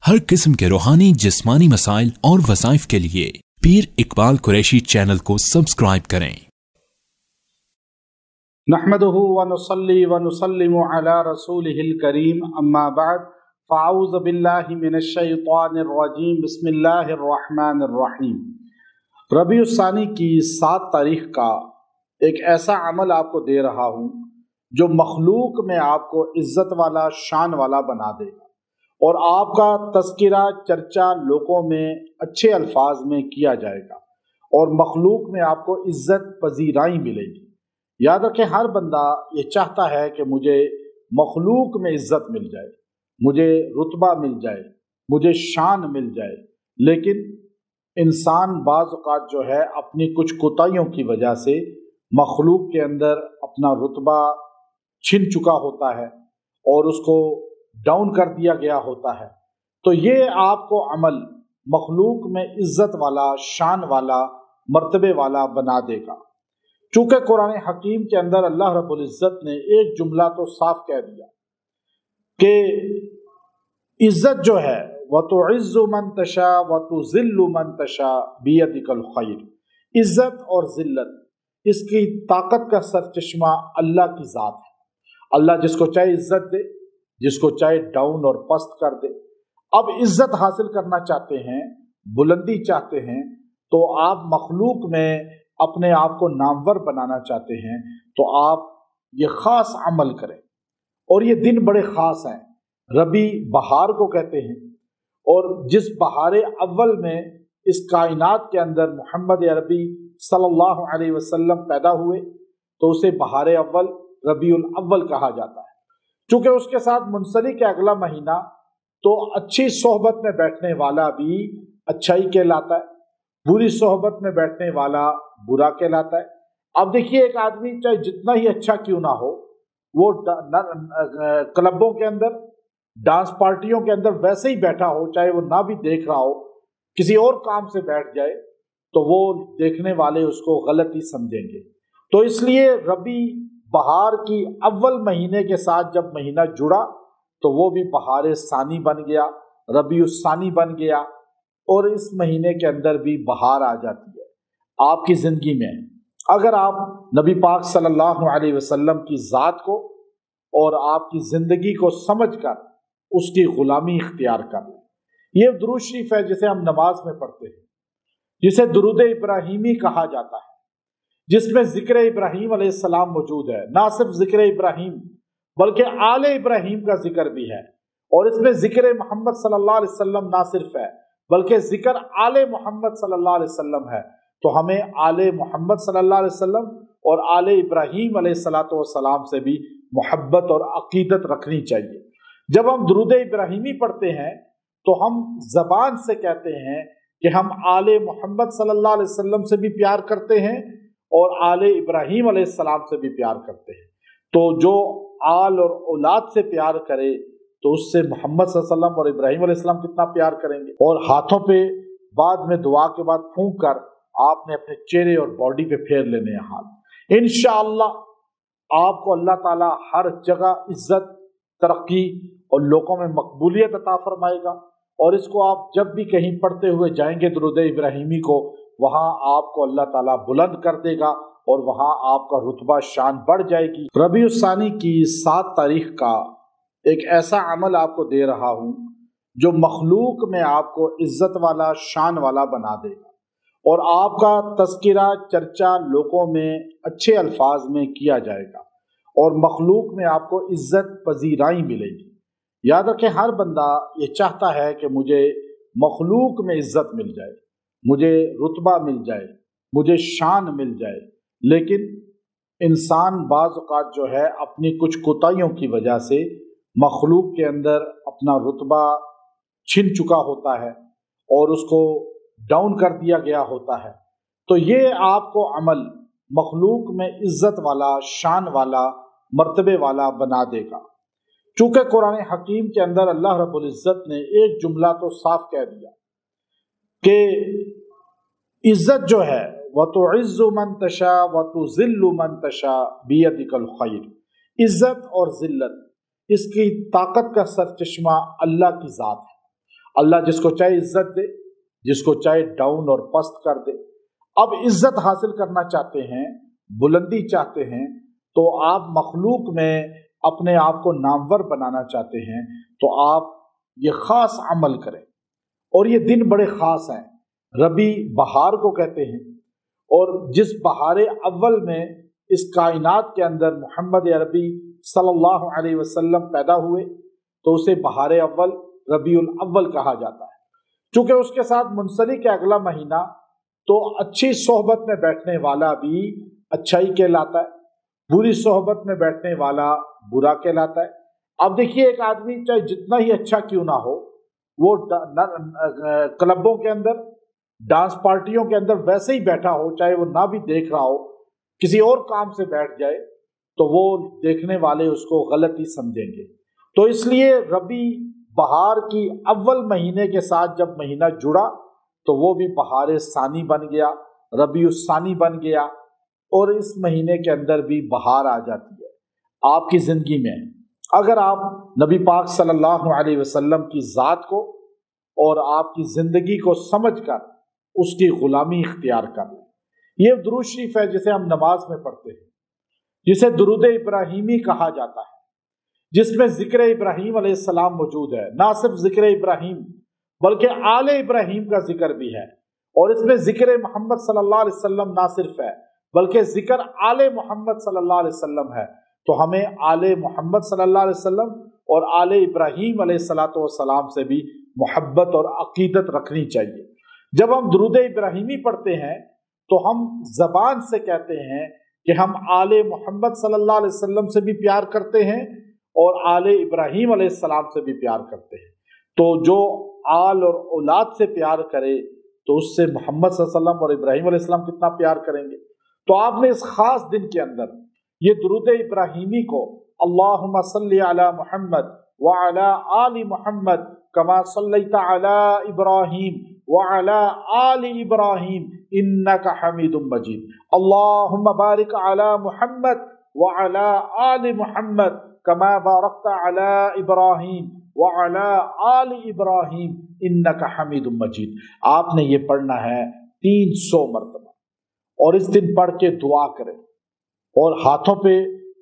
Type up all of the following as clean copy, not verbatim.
हर किस्म के रूहानी जिस्मानी मसाइल और वज़ाइफ के लिए पीर इकबाल कुरैशी चैनल को सब्सक्राइब करें। नहमदुहु व नुसल्ली व नुसल्लिमु अला रसूलिहिल करीम अम्मा बाद फ़अऊज़ु बिल्लाहि मिनश शैतानिर रजीम बिस्मिल्लाहिर रहमानिर रहीम। रबीउल सानी की 7 तारीख का एक ऐसा अमल आपको दे रहा हूँ जो मखलूक में आपको इज्जत वाला शान वाला बना देगा और आपका तज़किरा चर्चा लोगों में अच्छे अल्फाज में किया जाएगा और मखलूक में आपको इज्जत पजीराई मिलेगी। याद रखें, हर बंदा ये चाहता है कि मुझे मखलूक में इज्जत मिल जाए, मुझे रुतबा मिल जाए, मुझे शान मिल जाए, लेकिन इंसान बाज़ औक़ात जो है अपनी कुछ कोताहियों की वजह से मखलूक के अंदर अपना रुतबा छिन चुका होता है और उसको डाउन कर दिया गया होता है। तो ये आपको अमल मखलूक में इज्जत वाला, शान वाला, मर्तबे वाला बना देगा। चूँकि कुरान हकीम के अंदर अल्लाह रब्बुल इज्जत ने एक जुमला तो साफ कह दिया कि इज्जत जो है व तुइज़्ज़ु मन तशा व तुज़िल्लु मन तशा बियदिकल खैर। इज्जत और जिल्लत, इसकी ताकत का सरचश्मा अल्लाह की ज़ात है। अल्लाह जिसको चाहे इज्जत दे, जिसको चाहे डाउन और पस्त कर दे। अब इज्जत हासिल करना चाहते हैं, बुलंदी चाहते हैं, तो आप मखलूक में अपने आप को नामवर बनाना चाहते हैं, तो आप ये ख़ास अमल करें। और ये दिन बड़े ख़ास हैं। रबी बहार को कहते हैं और जिस बहार अव्वल में इस कायनात के अंदर मोहम्मद अरबी सल्लल्लाहु अलैहि वसल्लम पैदा हुए तो उसे बहार अव्वल, रबीउल अव्वल कहा जाता है। चूँकि उसके साथ मुंसलिक है अगला महीना, तो अच्छी सोहबत में बैठने वाला भी अच्छाई कहलाता है, बुरी सोहबत में बैठने वाला बुरा कहलाता है। अब देखिए, एक आदमी चाहे जितना ही अच्छा क्यों ना हो, वो क्लबों के अंदर, डांस पार्टियों के अंदर वैसे ही बैठा हो, चाहे वो ना भी देख रहा हो, किसी और काम से बैठ जाए, तो वो देखने वाले उसको गलत ही समझेंगे। तो इसलिए रबी बहार की अव्वल महीने के साथ जब महीना जुड़ा तो वो भी बहार सानी बन गया, रबी सानी बन गया, और इस महीने के अंदर भी बहार आ जाती है आपकी ज़िंदगी में। अगर आप नबी पाक सल्लल्लाहु अलैहि वसल्लम की ज़ात को और आपकी ज़िंदगी को समझकर उसकी ग़ुलामी इख्तियार कर लें। ये दुरूद शरीफ है जिसे हम नमाज में पढ़ते हैं, जिसे दुरूद इब्राहीमी कहा जाता है, जिसमें ज़िक्र इब्राहीम अलैहिस्सलाम मौजूद है। ना सिर्फ ज़िक्र इब्राहीम बल्कि आले इब्राहीम का जिक्र भी है, और इसमें ज़िक्र मोहम्मद सल्लल्लाहु अलैहि वसल्लम ना सिर्फ है बल्कि ज़िक्र आले मोहम्मद सल्लल्लाहु अलैहि वसल्लम है। तो हमें आले मोहम्मद सल्लल्लाहु अलैहि वसल्लम और आले इब्राहीम अलैहिस्सलातु वस्सलाम से भी मोहब्बत और अकीदत रखनी चाहिए। जब हम दुरूद इब्राहीमी पढ़ते हैं तो हम ज़बान से कहते हैं कि हम आले मोहम्मद सल्लल्लाहु अलैहि वसल्लम से भी प्यार करते हैं और आले इब्राहीम अलैहिस्सलाम से भी प्यार करते हैं। तो जो आल और औलाद से प्यार करे तो उससे मोहम्मद सल्लल्लाहु अलैहि वसल्लम और इब्राहीम अलैहिस्सलाम कितना प्यार करेंगे। और हाथों पे बाद में दुआ के बाद फूंक कर आपने अपने चेहरे और बॉडी पे फेर लेने हैं हाथ। इंशाअल्लाह आपको अल्लाह ताला हर जगह इज्जत, तरक्की और लोगों में मकबूलियत अता फरमाएगा। और इसको आप जब भी कहीं पढ़ते हुए जाएंगे दुरूद इब्राहीमी को, वहाँ आपको अल्लाह ताला बुलंद कर देगा और वहाँ आपका रुतबा शान बढ़ जाएगी। रबीउल सानी की 7 तारीख का एक ऐसा अमल आपको दे रहा हूँ जो मखलूक में आपको इज्जत वाला, शान वाला बना देगा और आपका तज़किरा चर्चा लोगों में अच्छे अल्फाज में किया जाएगा और मखलूक में आपको इज्जत पजीराई मिलेगी। याद रखें, हर बंदा ये चाहता है कि मुझे मखलूक में इज्जत मिल जाए, मुझे रुतबा मिल जाए, मुझे शान मिल जाए, लेकिन इंसान बाज़ औक़ात जो है अपनी कुछ कोताहियों की वजह से मखलूक के अंदर अपना रुतबा छिन चुका होता है और उसको डाउन कर दिया गया होता है। तो ये आपको अमल मखलूक में इज्जत वाला, शान वाला, मर्तबे वाला बना देगा। चूँकि कुरान हकीम के अंदर अल्लाह रब्बुल इज्जत ने एक जुमला तो साफ कह दिया कि इज्जत जो है व तुइज़्ज़ु मन तशा व तुज़िल्लु मन तशा बियदिकल खैर। इज्जत और जिल्लत, इसकी ताकत का सरचश्मा अल्लाह की ज़ात है। अल्लाह जिसको चाहे इज्जत दे, जिसको चाहे डाउन और पस्त कर दे। अब इज्जत हासिल करना चाहते हैं, बुलंदी चाहते हैं, तो आप मखलूक में अपने आप को नामवर बनाना चाहते हैं, तो आप ये ख़ास अमल करें। और ये दिन बड़े ख़ास हैं, रबी बहार को कहते हैं, और जिस बहार अव्वल में इस कायनात के अंदर मोहम्मद अरबी सल्लल्लाहु अलैहि वसल्लम पैदा हुए, तो उसे बहार अव्वल रबीउल अव्वल कहा जाता है। चूँकि उसके साथ मुंसलिक है अगला महीना, तो अच्छी सोहबत में बैठने वाला भी अच्छाई कहलाता है, बुरी सोहबत में बैठने वाला बुरा कहलाता है। अब देखिए, एक आदमी चाहे जितना ही अच्छा क्यों ना हो, वो क्लबों के अंदर, डांस पार्टियों के अंदर वैसे ही बैठा हो, चाहे वो ना भी देख रहा हो, किसी और काम से बैठ जाए, तो वो देखने वाले उसको गलत ही समझेंगे। तो इसलिए रबी बहार की अव्वल महीने के साथ जब महीना जुड़ा, तो वो भी बहार सानी बन गया, रबी सानी बन गया, और इस महीने के अंदर भी बहार आ जाती है आपकी ज़िंदगी में। अगर आप नबी पाक सल्लल्लाहु अलैहि वसल्लम की ज़ात को और आपकी ज़िंदगी को समझकर उसकी ग़ुलामी इख्तियार कर लें। ये दुरूद शरीफ है जिसे हम नमाज में पढ़ते हैं, जिसे दुरूद इब्राहीमी कहा जाता है, जिसमें ज़िक्र इब्राहीम अलैहिस्सलाम मौजूद है। ना सिर्फ ज़िक्र इब्राहीम बल्कि आले इब्राहीम का जिक्र भी है, और इसमें ज़िक्र मोहम्मद सल्लल्लाहु अलैहि वसल्लम ना सिर्फ है बल्कि ज़िक्र आले मोहम्मद सल्लल्लाहु अलैहि वसल्लम है। तो हमें आले मोहम्मद सल्लल्लाहु अलैहि वसल्लम और आले इब्राहीम अलैहिस्सलातु वस्सलाम से भी मोहब्बत और अकीदत रखनी चाहिए। जब हम दुरूद इब्राहीमी पढ़ते हैं तो हम ज़बान से कहते हैं कि हम आले मोहम्मद सल्लल्लाहु अलैहि वसल्लम से भी प्यार करते हैं और आले इब्राहीम अलैहिस्सलाम से भी प्यार करते हैं। तो जो आल और औलाद से प्यार करे, तो उससे मोहम्मद सल्लल्लाहु अलैहि वसल्लम और इब्राहीम अलैहिस्सलाम कितना प्यार करेंगे। तो आपने इस खास दिन के अंदर ये दुरूद इब्राहीमी को अल्लाहुम्मा सल्ली अला मुहम्मद व अला आलि मुहम्मद कमा सल्लैता अला इब्राहीम व अला आलि इब्राहीम इन्नका हमीदुम मजीद, अल्लाहुम्मा बारिक अला मुहम्मद व अला आलि मुहम्मद कमा बारकता अला इब्राहीम व अला आलि इब्राहीम इन्नका हमीदुम मजीद। आपने ये पढ़ना है 300 मरतबा, और इस दिन पढ़ के दुआ करें, और हाथों पे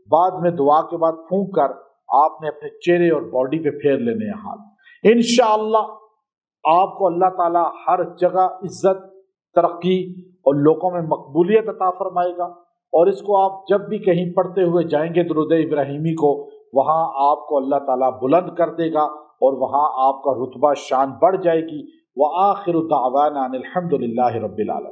बाद में दुआ के बाद फूंक कर आपने अपने चेहरे और बॉडी पे फेर लेने हैं हाथ। इंशाअल्लाह आपको अल्लाह ताला हर जगह इज्जत, तरक्की और लोगों में मकबूलियत अता फरमाएगा। और इसको आप जब भी कहीं पढ़ते हुए जाएंगे दुरूद इब्राहीमी को, वहाँ आपको अल्लाह ताला बुलंद कर देगा और वहाँ आपका रुतबा शान बढ़ जाएगी। व आखिरु दावाना अनिल हम्दुलिल्लाहि रब्बिल आलमीन।